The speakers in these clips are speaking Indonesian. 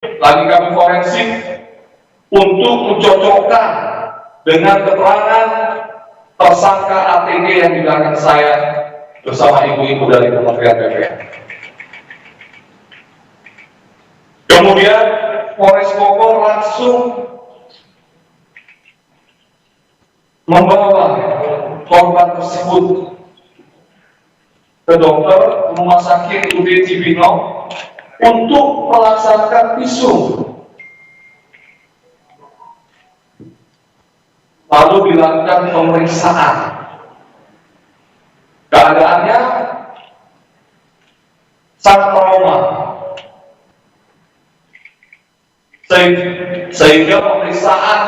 lagi kami forensik untuk mencocokkan dengan keterangan tersangka ATG yang di belakang saya bersama ibu-ibu dari Kementerian PPA. Kemudian Polres Bogor langsung membawa korban tersebut ke dokter rumah sakit UD Cibinong untuk melaksanakan visum. Lalu dilakukan pemeriksaan. Keadaannya sangat trauma, sehingga pemeriksaan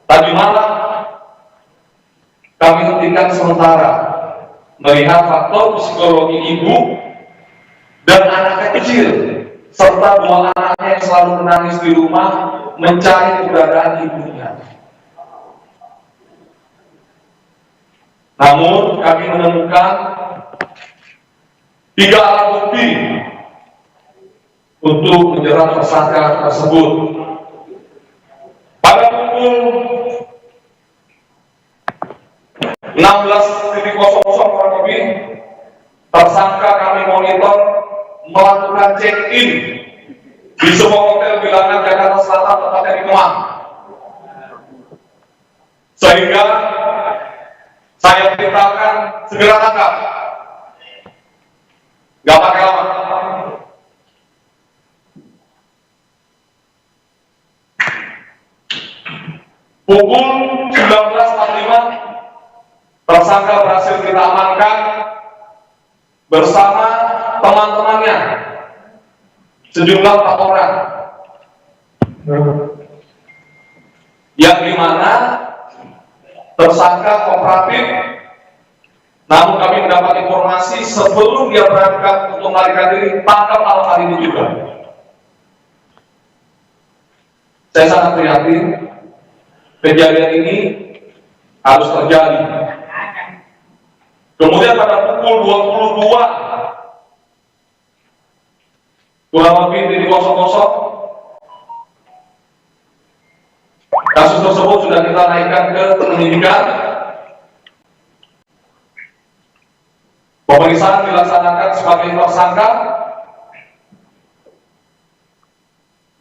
tadi malam kami hentikan sementara melihat faktor psikologi ibu dan anak kecil serta dua anaknya yang selalu menangis di rumah mencari keberadaan ibunya. Namun kami menemukan 3 alat bukti untuk menjerat tersangka tersebut. Pada pukul 16.00 kurang lebih, tersangka kami monitor melakukan check-in di sebuah hotel bilangan Jakarta Selatan, tepatnya di Kemang. Sehingga saya perintahkan segera tangkap, nggak pakai lama. Pukul 19.45 tersangka berhasil kita amankan bersama teman-temannya, sejumlah 4 orang, yang dimana tersangka kooperatif. Namun kami mendapat informasi sebelum dia berangkat untuk melarikan diri, tangkap malam hari ini juga. Saya sangat prihatin kejadian ini harus terjadi. Kemudian pada pukul 22 kurang lebih di 00, kasus tersebut sudah kita naikkan ke penyidikan. Pemeriksaan dilaksanakan sebagai tersangka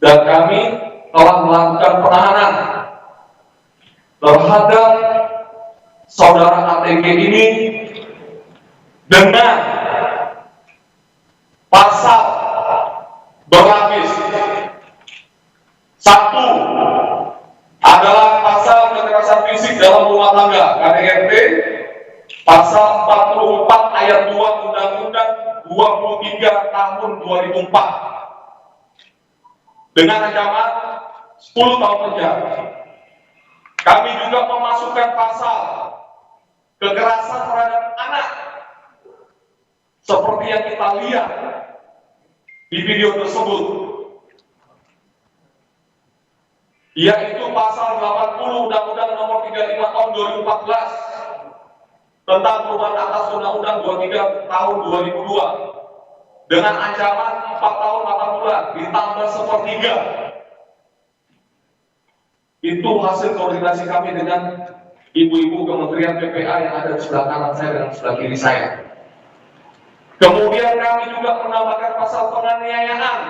dan kami telah melakukan penahanan terhadap saudara ATG ini dengan pasal berlapis. 1 adalah pasal kekerasan fisik dalam rumah tangga KDRT, pasal 44 ayat 2 Undang-Undang 23 tahun 2004 dengan ancaman 10 tahun penjara. Kami juga memasukkan pasal kekerasan terhadap anak seperti yang kita lihat di video tersebut, yaitu pasal 80 Undang-Undang Nomor 35 Tahun 2014 tentang perubahan atas Undang-Undang 23 Tahun 2002 dengan ancaman 4 tahun 8 bulan ditambah 1/3. Itu hasil koordinasi kami dengan ibu-ibu Kementerian PPA yang ada di sebelah kanan saya dan sebelah kiri saya. Kemudian kami juga menambahkan pasal penganiayaan,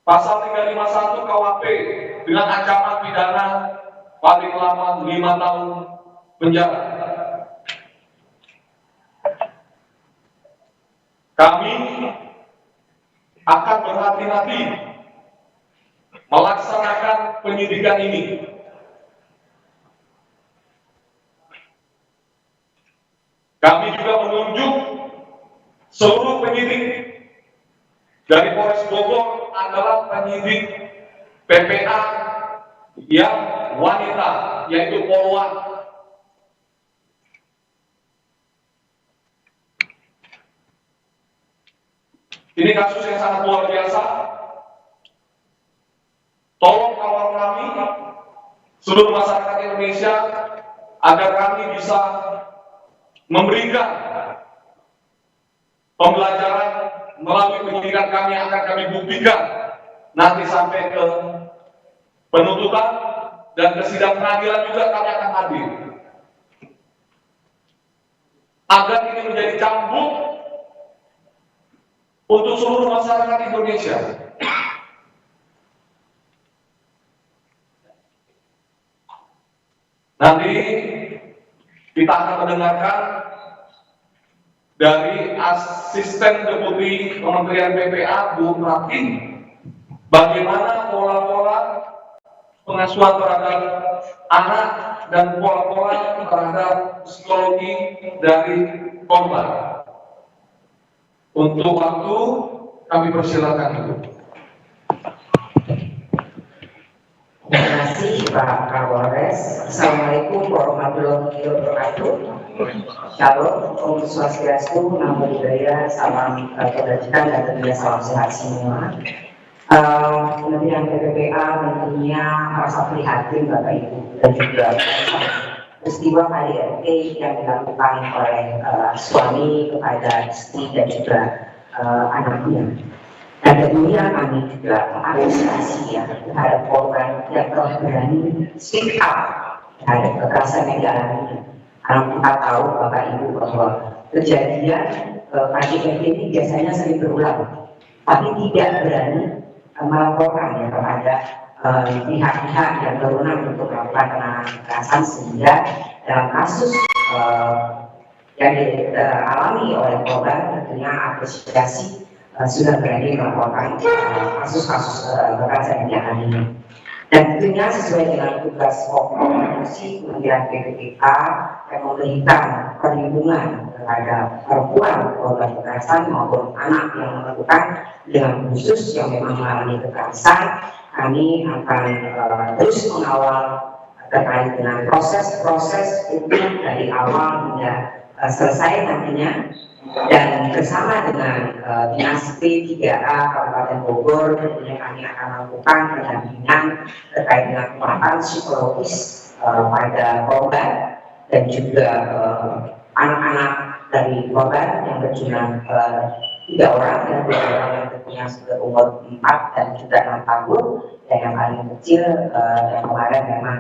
pasal 351 KUHP dengan ancaman pidana paling lama 5 tahun penjara. Kami akan berhati-hati melaksanakan penyidikan ini. Kami juga menunjuk seluruh penyidik dari Polres Bogor adalah penyidik PPA yang wanita, yaitu Polwan. Ini kasus yang sangat luar biasa. Tolong kawal kami, seluruh masyarakat Indonesia, agar kami bisa memberikan pembelajaran melalui penyidikan kami akan kami buktikan nanti sampai ke penuntutan dan ke sidang pengadilan juga kami akan hadir. Agar ini menjadi cambuk untuk seluruh masyarakat Indonesia. Nanti kita akan mendengarkan dari Asisten Deputi Kementerian PPA Bu Pratin bagaimana pola-pola pengasuhan terhadap anak dan pola-pola terhadap psikologi dari korban. Untuk waktu kami persilakan dulu. Terima kasih Pak Kapolres. Assalamualaikum warahmatullahi wabarakatuh. Shalom, Om Swastiastu, Namo Buddhaya, salam kebajikan dan tentunya salam sehat semua. Kementerian PPPA tentunya merasa prihatin Bapak Ibu dan juga peristiwa KDRT yang dilakukan oleh suami kepada istri dan juga anaknya. Dan tentunya kami juga mengapresiasi ya terhadap korban yang telah berani speak up terhadap kekerasan yang dialami. Karena kita tahu Bapak Ibu bahwa kejadian KDRT ini biasanya sering berulang, tapi tidak berani melaporkan ya kepada pihak-pihak yang berwenang untuk melakukan penanganan kekerasan, sehingga dalam kasus yang dialami oleh korban tentunya apresiasi sudah berani melaporkan kasus-kasus kekerasan yang dialami. Dan tentunya sesuai dengan tugas pokok fungsi Kementerian PPPA yang memberikan perlindungan terhadap perempuan korban kekerasan maupun anak yang melakukan dengan khusus yang memang mengalami kekerasan, kami akan terus mengawal terkait dengan proses-proses itu dari awal hingga selesai nantinya. Dan bersama dengan Dinas P3A Kabupaten Bogor tentunya kami akan melakukan pendampingan terkait dengan penguatan psikologis pada korban dan juga anak-anak dari korban yang berjumlah 3 orang dan 2 orang yang tentunya sudah umur 4 dan juga 6 tahun, dan yang paling kecil yang kemarin memang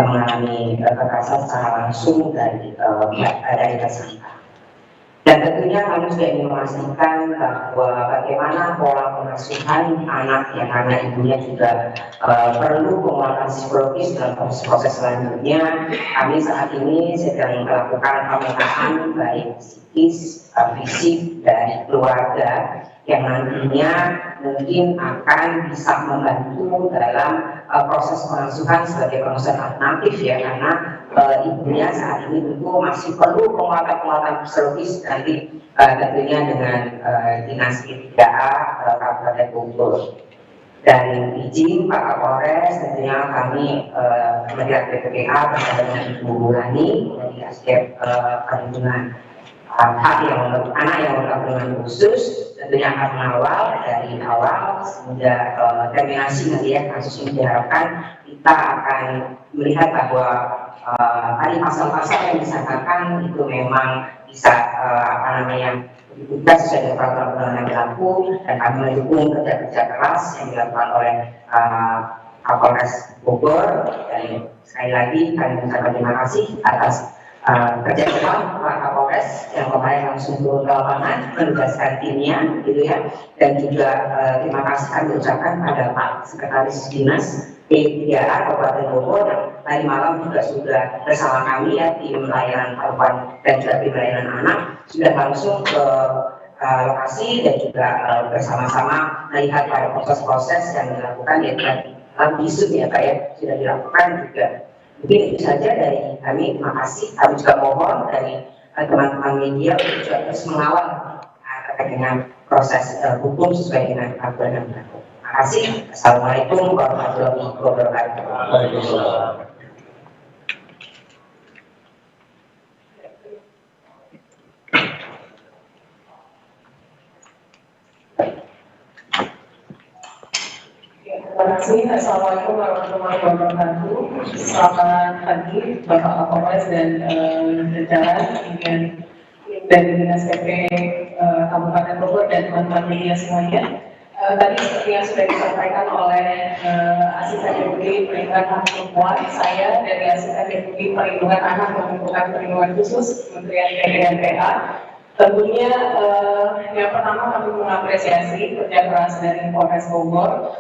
mengalami kekerasan secara langsung dari tersangka. Dan tentunya kami juga ingin memastikan bahwa bagaimana pola pengasuhan anak yang karena ibunya juga perlu penguatan psikologis dalam proses selanjutnya. Kami saat ini sedang melakukan pemetaan baik psikis, fisik dari keluarga yang nantinya mungkin akan bisa membantu dalam proses pengasuhan sebagai pengasuhan alternatif ya, karena ibunya saat ini tentu masih perlu penguatan psikologis nanti tentunya dengan Dinas P3A Kabupaten Bogor. Dan izin Pak Kapolres, tentunya kami Kementerian PPPA bersama dengan Ibu Rani dari aspek perlindungan hak yang anak yang berkebutuhan khusus tentunya akan mengawal dari awal sehingga terminasi nanti ya kasus ini diharapkan kita akan melihat bahwa tadi pasal-pasal yang disangkakan itu memang bisa kita sesuai dengan peraturan yang berlaku, dan kami mendukung kerja keras yang dilakukan oleh Kapolres Bogor. Dan sekali lagi kami mengucapkan terima kasih atas kerja keras Pak Kapolres yang kemarin langsung turun ke lapangan menugaskan timnya gitu ya, dan juga terima kasih kami ucapkan pada Pak Sekretaris Dinas P3A Kabupaten Bogor yang tadi malam juga sudah bersama kami ya, tim layanan perempuan dan juga tim layanan anak sudah langsung ke lokasi dan juga bersama-sama melihat pada proses-proses yang dilakukan ya dalam visum ya Pak ya, sudah dilakukan juga. Mungkin itu saja dari kami. Terima kasih. Kami juga mohon dari teman-teman media untuk juga terus mengawal terkait dengan proses hukum sesuai dengan aturan yang berlaku. Terima kasih. Assalamualaikum warahmatullahi wabarakatuh. Waalaikumsalam. Terima kasih. Assalamualaikum warahmatullahi wabarakatuh. Selamat pagi Bapak Kapolres dan jajaran, kemudian dari Dinas PP Kabupaten Bogor dan teman-teman media semuanya. Tadi seperti yang sudah disampaikan oleh Asisten Deputi Perlindungan Hak Perempuan, saya dari Asisten Deputi Perlindungan Anak dan Perlindungan Khusus Kementerian PDNPA. Tentunya yang pertama kami mengapresiasi kerja keras dari Polres Bogor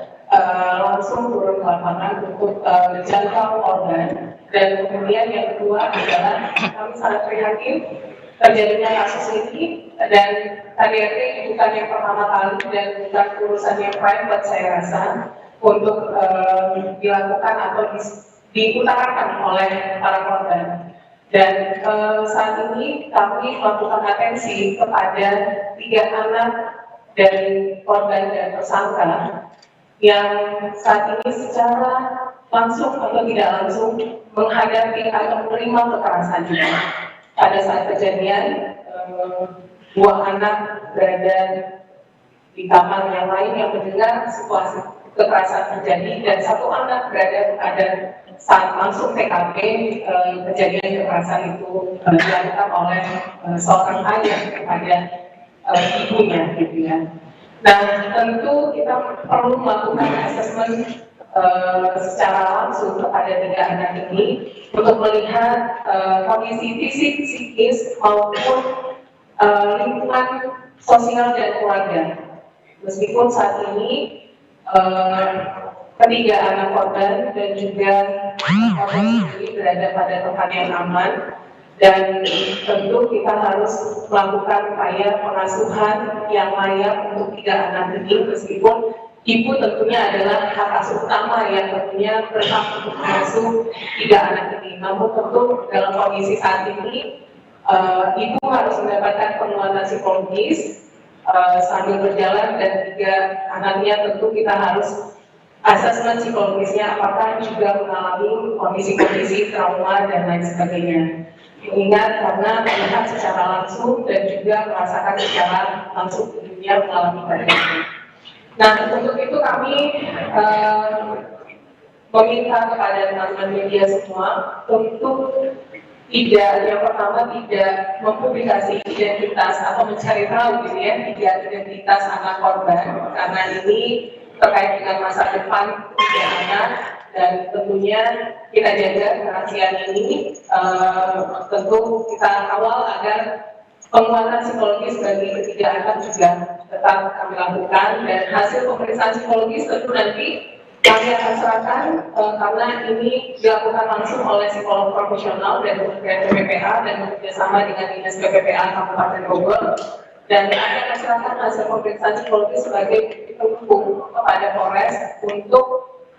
langsung turun ke lapangan untuk menjangkau korban, dan kemudian yang kedua adalah kami sangat prihatin terjadinya kasus ini, dan KDRT bukan yang pertama kali dan bukan urusan yang private saya rasa untuk dilakukan atau diutarakan oleh para korban. Dan saat ini kami melakukan atensi kepada 3 anak dari korban dan tersangka yang saat ini secara langsung atau tidak langsung menghadapi atau menerima kekerasan juga. Pada saat kejadian, 2 anak berada di kamar yang lain yang mendengar situasi kekerasan terjadi, dan 1 anak berada pada saat langsung TKP kejadian kekerasan itu dilakukan oleh seorang ayah kepada ibunya, gitu ya. Nah, tentu kita perlu melakukan asesmen secara langsung kepada 3 anak ini untuk melihat kondisi fisik, psikis maupun lingkungan sosial dan keluarga. Meskipun saat ini ketiga anak korban dan juga korban sendiri berada pada tempat yang aman, dan tentu kita harus melakukan upaya pengasuhan yang layak untuk 3 anak ini, meskipun ibu tentunya adalah hak asuh utama yang tentunya berhak untuk mengasuh 3 anak ini. Namun tentu dalam kondisi saat ini ibu harus mendapatkan penguatan psikologis sambil berjalan, dan 3 anaknya tentu kita harus asesmen psikologisnya apakah juga mengalami kondisi-kondisi trauma dan lain sebagainya. Mengingat karena melihat secara langsung dan juga merasakan secara langsung dunia mengalami kejadian. Nah, untuk itu kami meminta kepada teman-teman media semua untuk tidak, yang pertama tidak mempublikasi identitas atau mencari tahu gitu ya, identitas anak korban, karena ini terkait dengan masa depan 3 anak, dan tentunya kita jaga kerahasiaan ini. Tentu kita kawal agar penguatan psikologis bagi ketiga anak juga tetap kami lakukan, dan hasil pemeriksaan psikologis tentu nanti kami akan serahkan karena ini dilakukan langsung oleh psikolog profesional dari Kementerian PPPA dan bekerjasama dengan Dinas PPPA Kabupaten Bogor, dan kami akan serahkan hasil pemeriksaan psikologis sebagai pendukung kepada Polres untuk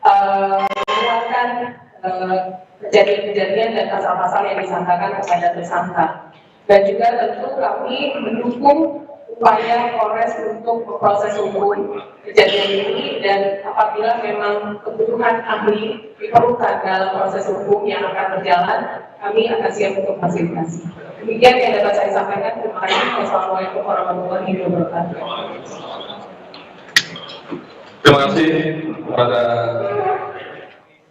menguatkan kejadian-kejadian dan pasal-pasal yang disangkakan kepada tersangka. Dan juga tentu kami mendukung upaya Polres untuk memproses hukum kejadian ini, dan apabila memang kebutuhan ahli diperlukan dalam proses hukum yang akan berjalan, kami akan siap untuk fasilitasi. Demikian yang dapat saya sampaikan. Terima kasih. Wassalamualaikum warahmatullahi wabarakatuh. Terima kasih kepada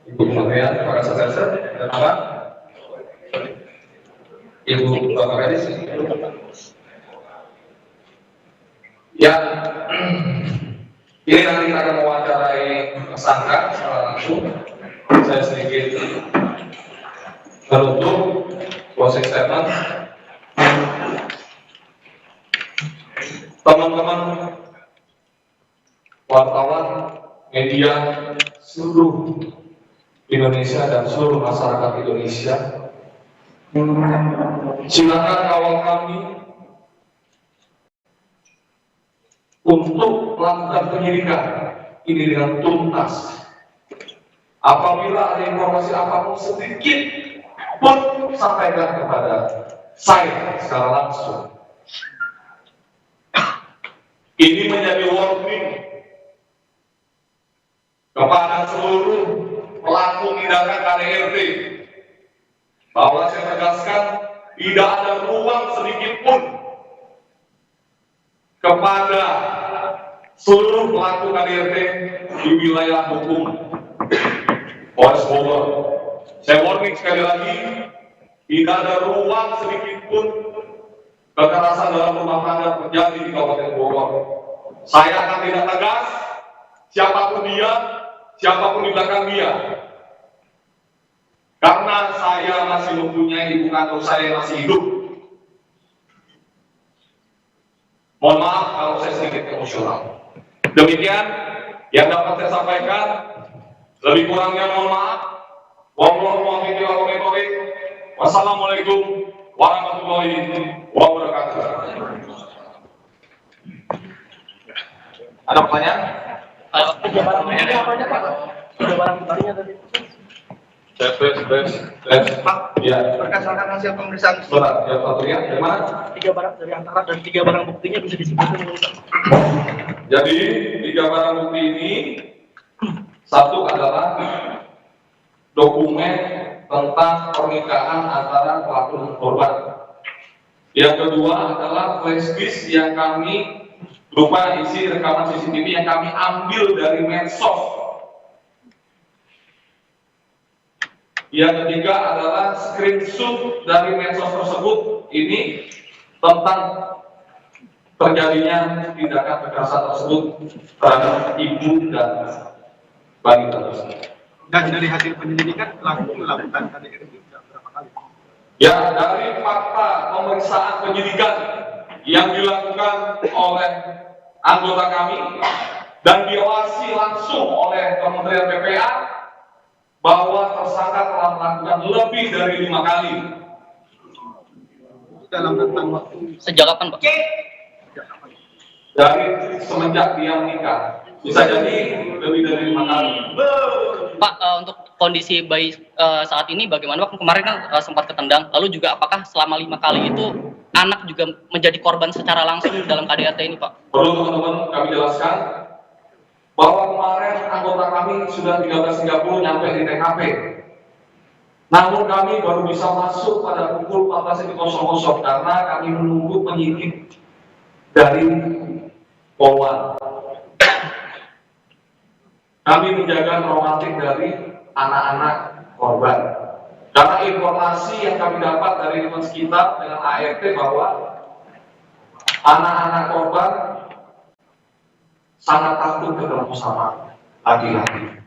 Ibu Kementerian, para sekretar dan Bapak, Ibu Bapak Kadis. Ya, ini nanti kita akan mewawancarai tersangka secara langsung. Saya sedikit menutup closing statement. Teman-teman wartawan, media, seluruh Indonesia dan seluruh masyarakat Indonesia, silakan kawal kami untuk melakukan penyidikan ini dengan tuntas. Apabila ada informasi apapun sedikit pun, sampaikan kepada saya secara langsung. Ini menjadi warning kepada seluruh pelaku tindakan KDRT bahwa saya tegaskan tidak ada ruang sedikit pun kepada seluruh pelaku KDRT di wilayah hukum Polres Bogor. Saya warning sekali lagi, tidak ada ruang sedikit pun kekerasan dalam rumah tangga terjadi di Kabupaten Bogor. Saya akan tindak tegas, siapapun dia, siapapun di belakang dia. Karena saya masih mempunyai ibu kandung saya yang masih hidup. Mohon maaf kalau saya sedikit emosional. Demikian yang dapat saya sampaikan. Lebih kurangnya mohon maaf. Wassalamualaikum warahmatullahi wabarakatuh. Ada pertanyaan? Tiga barang buktinya apa aja Pak? Tiga barang buktinya tadi. Tes. Ya. Berdasarkan hasil pemeriksaan Sebentar, yang satu ya, dari mana? tiga barang dari antara dan tiga barang buktinya bisa disebutkan Pak. Jadi, 3 barang bukti ini, satu adalah dokumen tentang pernikahan antara pelaku dan korban. Yang kedua adalah flash disk yang kami berupa isi rekaman CCTV yang kami ambil dari medsos. Yang ketiga adalah screenshot dari medsos tersebut ini tentang terjadinya tindakan kekerasan tersebut terhadap ibu dan balita tersebut. Dan dari hasil penyelidikan pelaku melakukan KDRT berapa kali? Ya, dari fakta pemeriksaan penyidikan yang dilakukan oleh anggota kami dan diawasi langsung oleh Kementerian PPA bahwa tersangka telah melakukan lebih dari 5 kali. Dalam rentang waktu Sejak kapan, Pak? Dari semenjak dia menikah, bisa jadi lebih dari 5 kali. Pak, untuk kondisi bayi saat ini bagaimana, Pak? Kemarin kan sempat ketendang, lalu juga apakah selama 5 kali itu anak juga menjadi korban secara langsung dalam KDRT ini, Pak? Perlu teman-teman kami jelaskan bahwa kemarin anggota kami sudah 13.30 nyampe di TKP. Namun kami baru bisa masuk pada pukul 14.00 karena kami menunggu penyidik dari Polwan. Kami menjaga traumatik dari anak-anak korban. Karena informasi yang kami dapat dari teman sekitar dengan ART bahwa anak-anak korban sangat takut ketemu sama laki-laki.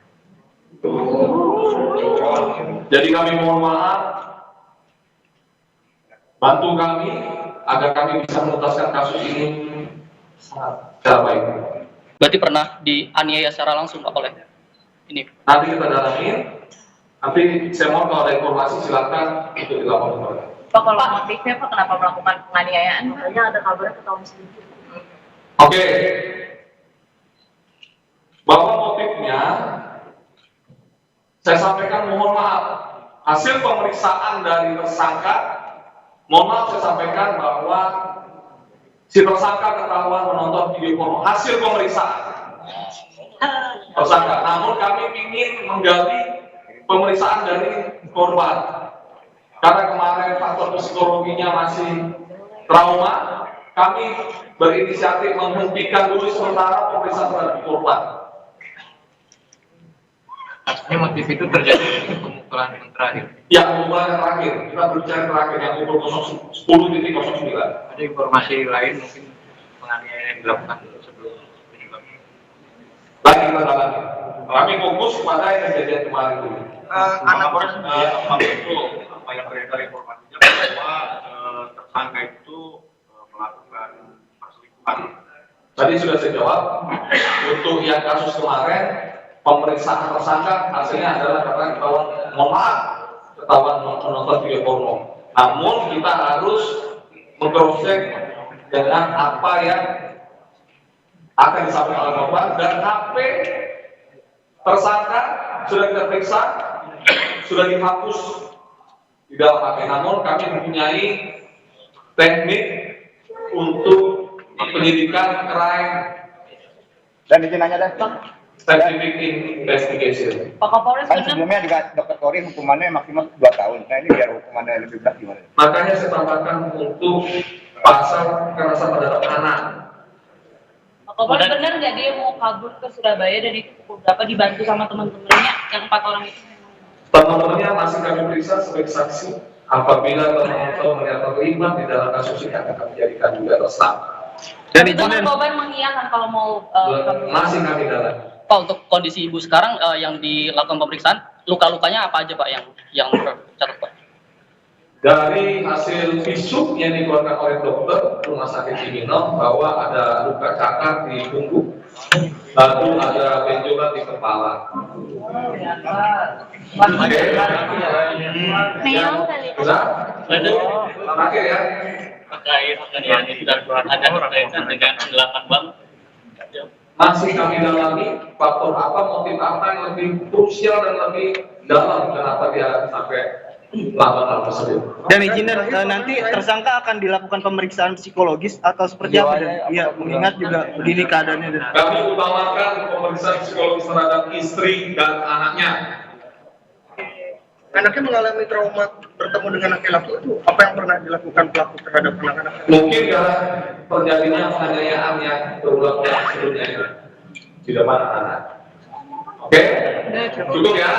Jadi kami mohon maaf, bantu kami agar kami bisa menuntaskan kasus ini secara baik. Berarti pernah dianiaya secara langsung, Pak, oleh ini? Nanti kita dalamin. Nanti saya mohon kalau ada informasi silakan untuk dilaporkan. Pak, kalau motifnya Pak kenapa melakukan penganiayaan? Makanya ada kabarnya ketahuan sedikit. Oke. Bahwa motifnya saya sampaikan mohon maaf. Hasil pemeriksaan dari tersangka, mohon maaf saya sampaikan bahwa si tersangka ketahuan menonton video porno. Hasil pemeriksaan tersangka. Namun kami ingin menggali pemeriksaan dari korban. Karena kemarin faktor psikologinya masih trauma, kami berinisiatif menghentikan dulu sementara pemeriksaan terhadap korban. Ini motif itu terjadi di pemukulan yang terakhir. Ya, pemukulan yang terakhir. Kita berbicara terakhir yang pukul 10.09. Ada informasi lain mungkin penganiayaan yang dilakukan sebelum penyebab. Lagi kita dalami. Kami fokus pada yang kejadian kemarin dulu. anak Apa itu apa yang beredar informasinya bahwa tersangka itu melakukan perselingkuhan. Tadi sudah saya jawab. Untuk yang kasus kemarin, pemeriksaan tersangka hasilnya adalah karena ketahuan ketahuan menonton video porno. Namun kita harus mengcross-check dengan apa yang akan disampaikan oleh korban dan HP tersangka sudah kita periksa, sudah dihapus di dalam HP. Namun kami mempunyai teknik untuk penyidikan crime Dan izin nanya deh, scientific investigation. Pak Kapolres kan benar sebelumnya juga Dr. Tori hukumannya maksimal 2 tahun. Nah ini biar hukumannya lebih berat gimana? Makanya saya tambahkan untuk pasal kekerasan terhadap anak. Pak Kapolres benar nggak dia mau kabur ke Surabaya dan itu pukul berapa dibantu sama teman-temannya yang 4 orang itu? Teman-temannya masih kami periksa sebagai saksi Apabila termohon ternyata terlibat di dalam kasus ini akan kami jadikan juga tersangka. Dan Itu kan izin korban mengiyakan kalau mau kabur. Masih kami dalam. Pak, untuk kondisi ibu sekarang yang dilakukan pemeriksaan, luka-lukanya apa aja Pak yang tercatat Pak? Dari hasil visum yang dikeluarkan oleh dokter Rumah Sakit Cibinong bahwa ada luka cakar di punggung, lalu ada benjolan di kepala. Oke. Meong kali. Sudah? Terakhir ya. terkait dengan ada berkaitan dengan 8 bank. Masih kami dalami faktor apa, motif apa yang lebih krusial dan lebih dalam kenapa dia sampai melakukan hal tersebut. dan izin nanti tersangka akan dilakukan pemeriksaan psikologis atau seperti apa? Iya, mengingat juga begini keadaannya. Kami utamakan pemeriksaan psikologis terhadap istri dan anaknya. Anaknya mengalami trauma bertemu dengan laki-laki itu, apa yang pernah dilakukan pelaku terhadap anak-anak? Mungkin karena terjadinya penganiayaan yang berulang-ulang sebelumnya itu di depan anak-anak. Oke, cukup ya.